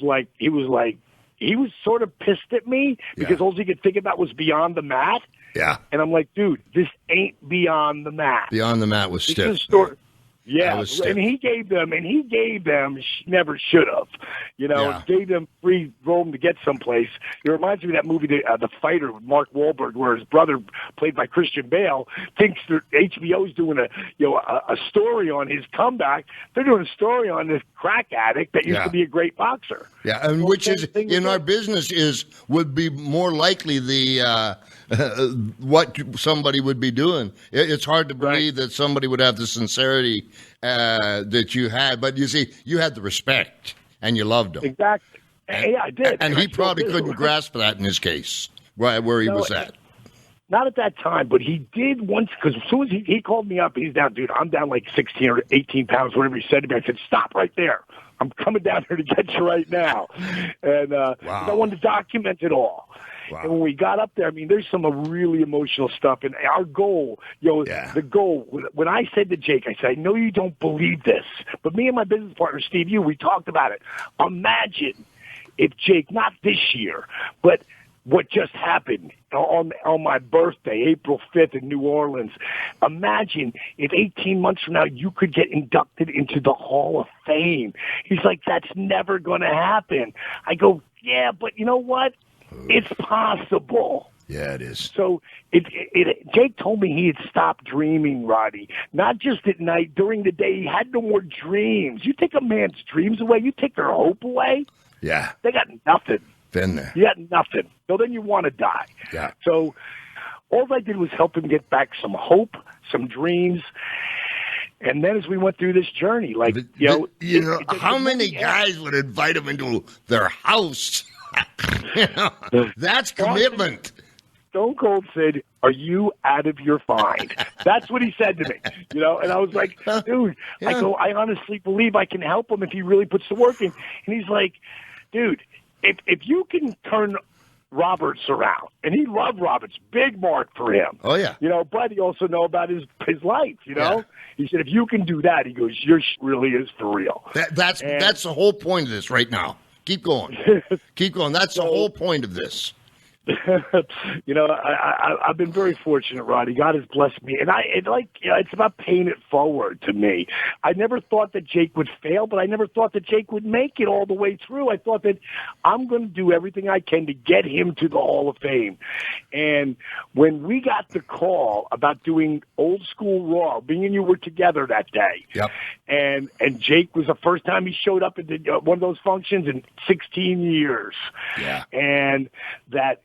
sort of pissed at me because all he could think about was Beyond the Mat. Yeah. And I'm like, dude, this ain't Beyond the Mat. Beyond the Mat was stiff. Yeah, and he gave them, never should have, gave them free roam to get someplace. It reminds me of that movie, The Fighter, with Mark Wahlberg, where his brother, played by Christian Bale, thinks that HBO's doing a story on his comeback. They're doing a story on this crack addict that used to be a great boxer. Yeah, and which is in our business would be more likely the what somebody would be doing. It's hard to believe that somebody would have the sincerity that you had, but you see, you had the respect and you loved him. Exactly. I did. And he probably couldn't grasp that in his case, where he was at. Not at that time, but he did once, because as soon as he called me up, he's down, dude, I'm down like 16 or 18 pounds, whatever he said to me. I said, stop right there. I'm coming down here to get you right now. And I wanted to document it all. Wow. And when we got up there, I mean, there's some really emotional stuff. And our goal, the goal, when I said to Jake, I said, I know you don't believe this, but me and my business partner, Steve we talked about it. Imagine if Jake, not this year, but what just happened on my birthday, April 5th in New Orleans. Imagine if 18 months from now you could get inducted into the Hall of Fame. He's like, that's never going to happen. I go, yeah, but you know what? It's possible. Yeah, it is. So Jake told me he had stopped dreaming, Roddy. Not just at night, during the day. He had no more dreams. You take a man's dreams away, you take their hope away. Yeah. They got nothing. Been there. You got nothing. So then you want to die. Yeah. So all I did was help him get back some hope, some dreams. And then as we went through this journey, how many guys would invite him into their house? That's commitment. Stone Cold said, are you out of your mind? That's what he said to me, and I was like, dude, I honestly believe I can help him if he really puts the work in. And he's like, dude, if you can turn Roberts around, and he loved Roberts, big mark for him. Oh, yeah. But he also know about his life, Yeah. He said, if you can do that, he goes, yours really is for real. That's the whole point of this right now. Keep going. Keep going. That's the whole point of this. I've been very fortunate, Roddy. God has blessed me, and it's about paying it forward to me. I never thought that Jake would fail, but I never thought that Jake would make it all the way through. I thought that I'm going to do everything I can to get him to the Hall of Fame. And when we got the call about doing Old School Raw, me and you were together that day. Yep. And Jake was the first time he showed up at one of those functions in 16 years. Yeah. And that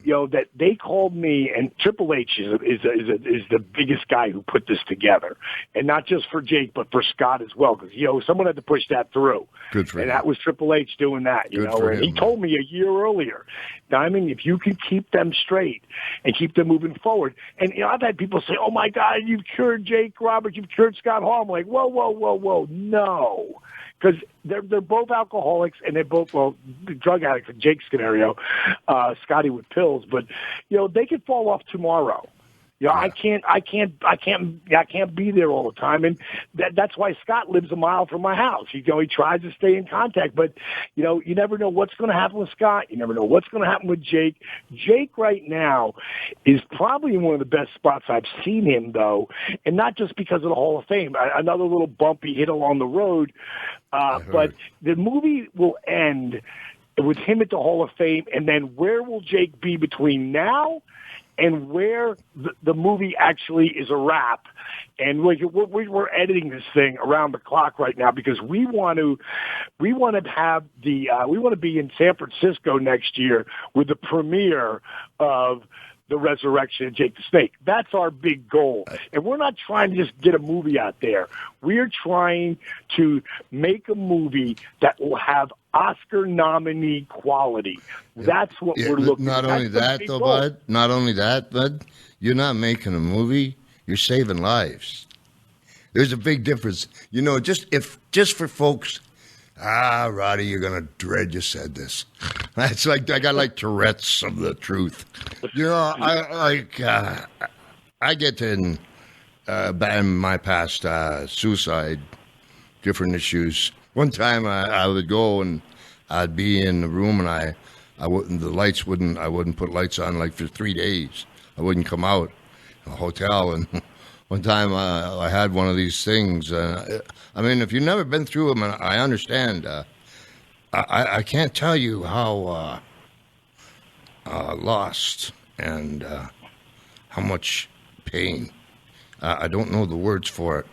they called me, and Triple H is the biggest guy who put this together, and not just for Jake, but for Scott as well, because someone had to push that through. Good for him. And that was Triple H doing that. And he told me a year earlier, Diamond, if you can keep them straight and keep them moving forward. And I've had people say, "Oh my God, you've cured Jake Roberts, you've cured Scott Hall." I'm like, whoa, no. Because they're both alcoholics, and they're both drug addicts in Jake's scenario, Scotty with pills. But they could fall off tomorrow. I can't be there all the time, and that's why Scott lives a mile from my house. He tries to stay in contact, but you never know what's going to happen with Scott. You never know what's going to happen with Jake. Jake right now is probably in one of the best spots I've seen him, though, and not just because of the Hall of Fame. Another little bumpy hit along the road, but the movie will end with him at the Hall of Fame, and then where will Jake be between now and where the movie actually is a wrap. And we're editing this thing around the clock right now because we want to have we want to be in San Francisco next year with the premiere of The Resurrection of Jake the Snake. That's our big goal. And we're not trying to just get a movie out there. We're trying to make a movie that will have Oscar nominee quality. That's what we're looking at. Not only that, though, Bud. Not only that, Bud. You're not making a movie. You're saving lives. There's a big difference. You know, just for folks, Roddy, you're going to dread you said this. It's like I got like Tourette's of the truth. You know, I get in my past suicide, different issues. One time I would go and I'd be in the room and I wouldn't put lights on like for 3 days. I wouldn't come out. A hotel, and one time I had one of these things. I mean, if you've never been through them, I understand. I can't tell you how lost and how much pain. I don't know the words for it,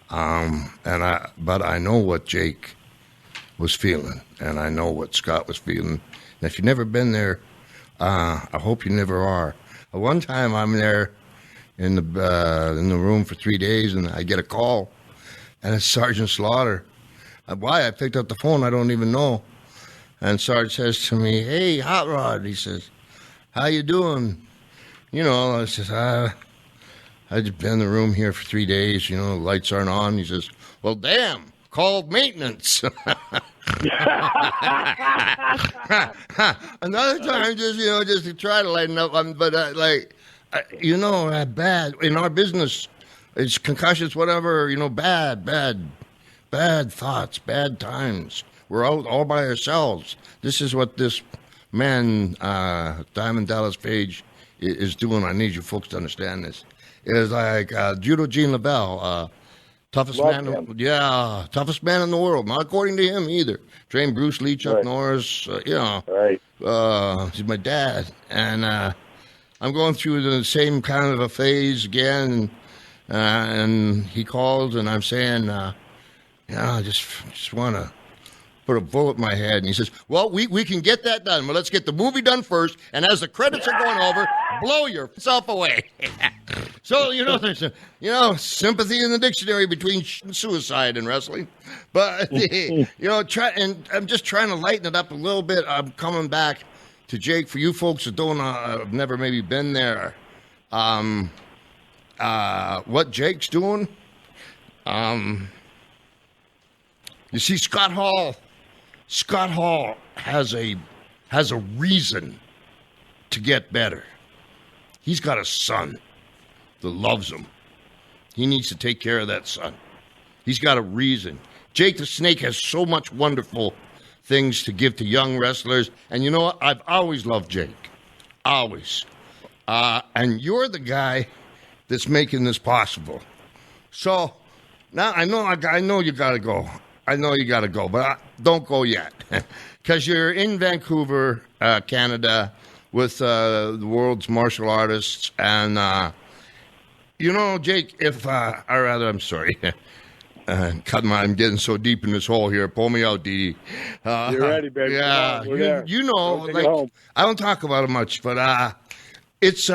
but I know what Jake was feeling, and I know what Scott was feeling. And if you've never been there, I hope you never are. One time I'm there in the room for 3 days, and I get a call, and it's Sergeant Slaughter. Why? I picked up the phone. I don't even know. And Sarge says to me, "Hey, Hot Rod," he says, "how you doing?" You know, I says, "I just been in the room here for 3 days. You know, the lights aren't on." He says, "Well, damn, called maintenance." Another time, just to try to lighten up, but bad in our business, it's concussions, whatever. You know, bad thoughts, bad times. We're out all by ourselves. This is what this man, Diamond Dallas Page, is doing. I need you folks to understand this. It is like Judo Gene LaBelle, toughest man in the world. Not according to him either. Trained Bruce Lee, Chuck Norris. Right. He's my dad, and I'm going through the same kind of a phase again. And he called, and I'm saying, I just want to put a bullet in my head. And he says, "Well, we can get that done, but let's get the movie done first. And as the credits are going over, blow yourself away." So, there's sympathy in the dictionary between suicide and wrestling. But, I'm just trying to lighten it up a little bit. I'm coming back to Jake. For you folks that don't have never maybe been there, what Jake's doing, you see, Scott Hall has a reason to get better. He's got a son that loves him. He needs to take care of that son. He's got a reason. Jake the Snake has so much wonderful things to give to young wrestlers. And you know what? I've always loved Jake. Always. And you're the guy that's making this possible. So now I know you got to go. I know you got to go, but don't go yet. Because you're in Vancouver, Canada, with the world's martial artists. And, Jake, I'm sorry. I'm getting so deep in this hole here. Pull me out, Dee. You're ready, baby. Yeah, I don't talk about it much, but it's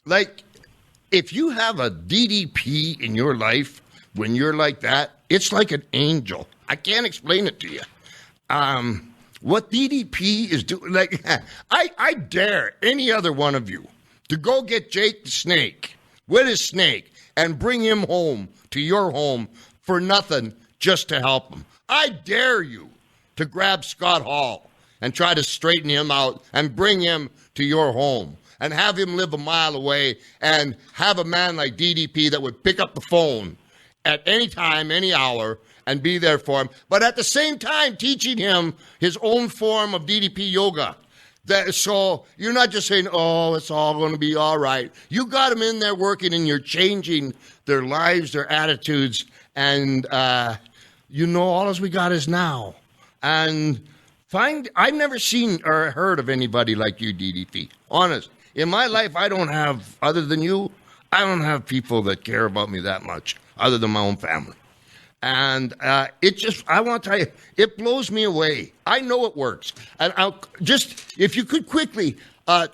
like if you have a DDP in your life when you're like that, it's like an angel. I can't explain it to you. What DDP is doing, I dare any other one of you to go get Jake the Snake with his snake and bring him home to your home for nothing just to help him. I dare you to grab Scott Hall and try to straighten him out and bring him to your home and have him live a mile away and have a man like DDP that would pick up the phone at any time, any hour, and be there for him, but at the same time teaching him his own form of DDP yoga. So you're not just saying, "Oh, it's all going to be all right." You got them in there working, and you're changing their lives, their attitudes, and all as we got is now. And I've never seen or heard of anybody like you, DDP. Honest, In my life, I don't have, other than you, I don't have people that care about me that much, other than my own family. And I want to tell you, it blows me away. I know it works. And if you could quickly,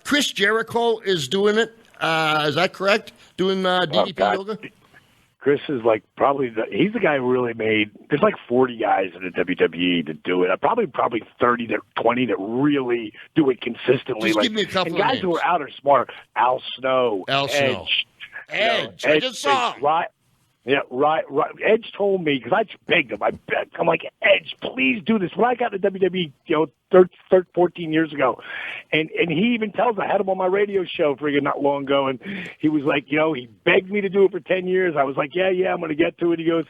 Chris Jericho is doing it. Is that correct? Doing DDP yoga? Chris is like he's the guy who really made. There's like 40 guys in the WWE that do it. Probably 30 to 20 that really do it consistently. Just give me a couple and guys of names. Who are out are smart. Al Snow, Edge. Edge. I just saw him. Right. Yeah, right. Edge told me, because I just begged him. I'm like, Edge, please do this. When I got to WWE, 14 years ago, and he even tells, I had him on my radio show friggin' not long ago, and he was like, he begged me to do it for 10 years. I was like, yeah, I'm going to get to it. He goes,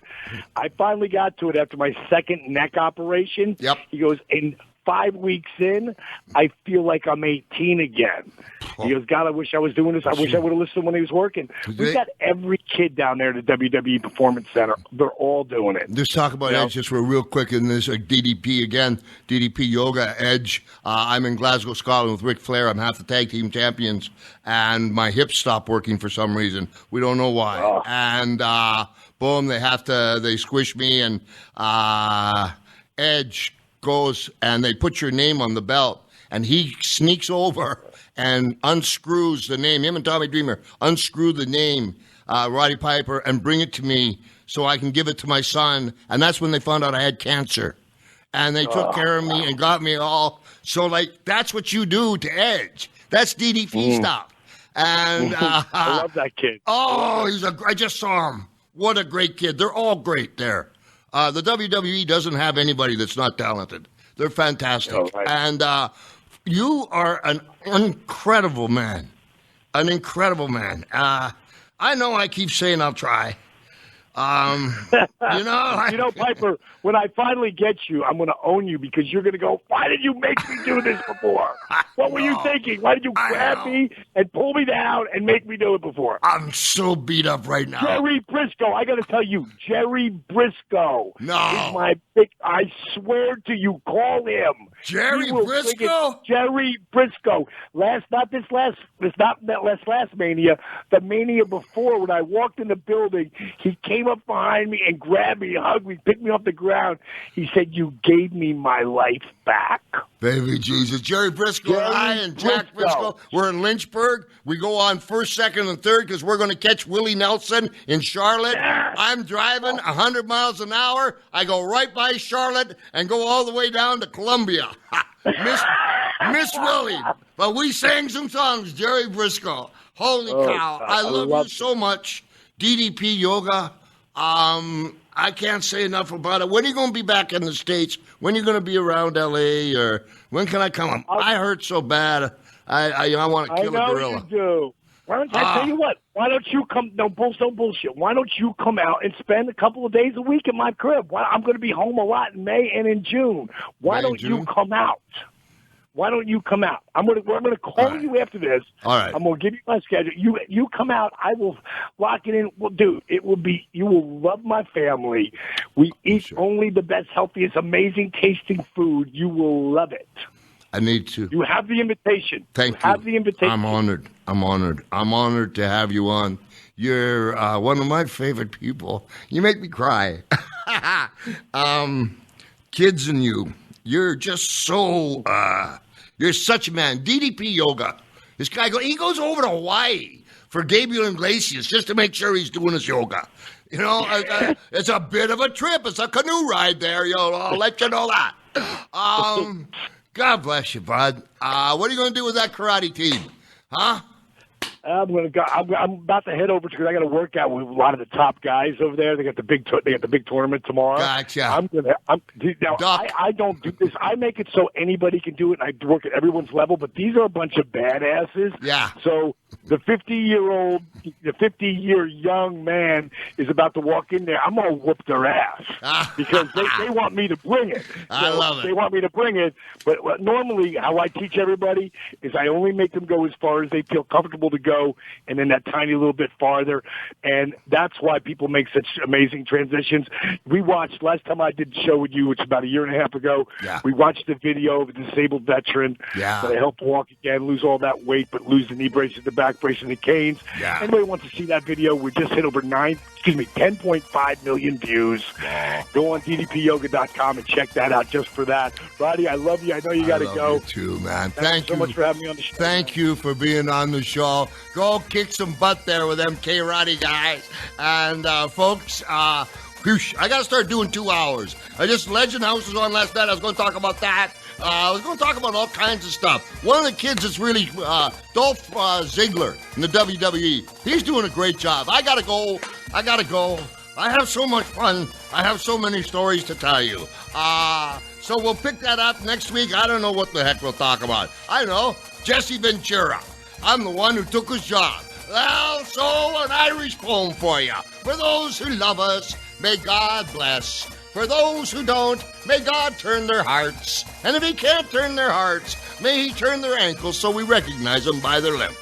I finally got to it after my second neck operation. Yep. He goes, and 5 weeks in, I feel like I'm 18 again. He goes, God, I wish I was doing this. I wish I would have listened when he was working. We've got every kid down there at the WWE Performance Center. They're all doing it. Just talk about Edge just for real quick in this DDP again. DDP Yoga, Edge. I'm in Glasgow, Scotland with Ric Flair. I'm half the tag team champions. And my hips stopped working for some reason. We don't know why. Oh. And boom, they squish me. And Edge goes and they put your name on the belt. And he sneaks over and unscrews the name. Him and Tommy Dreamer unscrew the name, Roddy Piper, and bring it to me so I can give it to my son. And that's when they found out I had cancer. And they took care of me and got me all. So, that's what you do to Edge. That's DDP stuff. And I love that kid. Oh, I just saw him. What a great kid. They're all great there. The WWE doesn't have anybody that's not talented. They're fantastic. Oh, right. And you are an incredible man. An incredible man. I know I keep saying I'll try. Piper, when I finally get you, I'm going to own you because you're going to go, why did you make me do this before? What were you thinking? Why did you grab me and pull me down and make me do it before? I'm so beat up right now. Jerry Briscoe, I got to tell you, Jerry Briscoe is my I swear to you, call him. Jerry Briscoe? Jerry Briscoe. Not that last Mania, the Mania before, when I walked in the building, he came up behind me and grabbed me, hugged me, picked me off the ground. He said, you gave me my life back. Baby Jesus. Jerry Briscoe and I and Jack Briscoe, we're in Lynchburg. We go on first, second, and third because we're going to catch Willie Nelson in Charlotte. I'm driving 100 miles an hour. I go right by Charlotte and go all the way down to Columbia. Miss Willie. But we sang some songs, Jerry Briscoe. Holy cow. I love you so much. DDP Yoga. I can't say enough about it. When are you going to be back in the States? When are you going to be around L.A.? Or when can I come? I hurt so bad. I want to kill a gorilla. I know you do. Why don't I tell you what? Why don't you come? No bullshit. Why don't you come out and spend a couple of days a week at my crib? I'm going to be home a lot in May and in June. Why don't you come out? Why don't you come out? I'm going to call you after this. All right. I'm going to give you my schedule. You come out. I will lock it in. Well, dude, it will be. You will love my family. We eat only the best, healthiest, amazing tasting food. You will love it. I need to. You have the invitation. Thank you. Have the invitation. I'm honored. I'm honored to have you on. You're one of my favorite people. You make me cry. Kids and you. You're just so, you're such a man. DDP Yoga. This guy, he goes over to Hawaii for Gabriel Iglesias just to make sure he's doing his yoga. It's a bit of a trip. It's a canoe ride there. I'll let you know that. God bless you, bud. What are you going to do with that karate team? Huh? I'm about to head over because I got to work out with a lot of the top guys over there. They got the big tournament tomorrow. Gotcha. I don't do this. I make it so anybody can do it. And I work at everyone's level, but these are a bunch of badasses. Yeah. So the 50-year young man is about to walk in there. I'm gonna whoop their ass because they want me to bring it. I love it. They want me to bring it, but normally how I teach everybody is I only make them go as far as they feel comfortable to go. go, and then that tiny little bit farther. And that's why people make such amazing transitions. We watched, last time I did the show with you, which was about a year and a half ago, we watched the video of a disabled veteran that I helped walk again, lose all that weight, but lose the knee braces, the back brace, and the canes. Anybody wants to see that video, we just hit over 10.5 million views. Go on DDPyoga.com and check that out just for that. Roddy, I love you. I know you got to go. You too, man. Thank you so much for having me on the show. Thank you for being on the show. Go kick some butt there with them K-Roddy guys. And, folks, I got to start doing 2 hours. Legend House was on last night. I was going to talk about that. I was going to talk about all kinds of stuff. One of the kids is really Dolph Ziggler in the WWE. He's doing a great job. I got to go. I have so much fun. I have so many stories to tell you. So we'll pick that up next week. I don't know what the heck we'll talk about. I know. Jesse Ventura. I'm the one who took his job. Well, so an Irish poem for you. For those who love us, may God bless. For those who don't, may God turn their hearts. And if he can't turn their hearts, may he turn their ankles so we recognize them by their limp.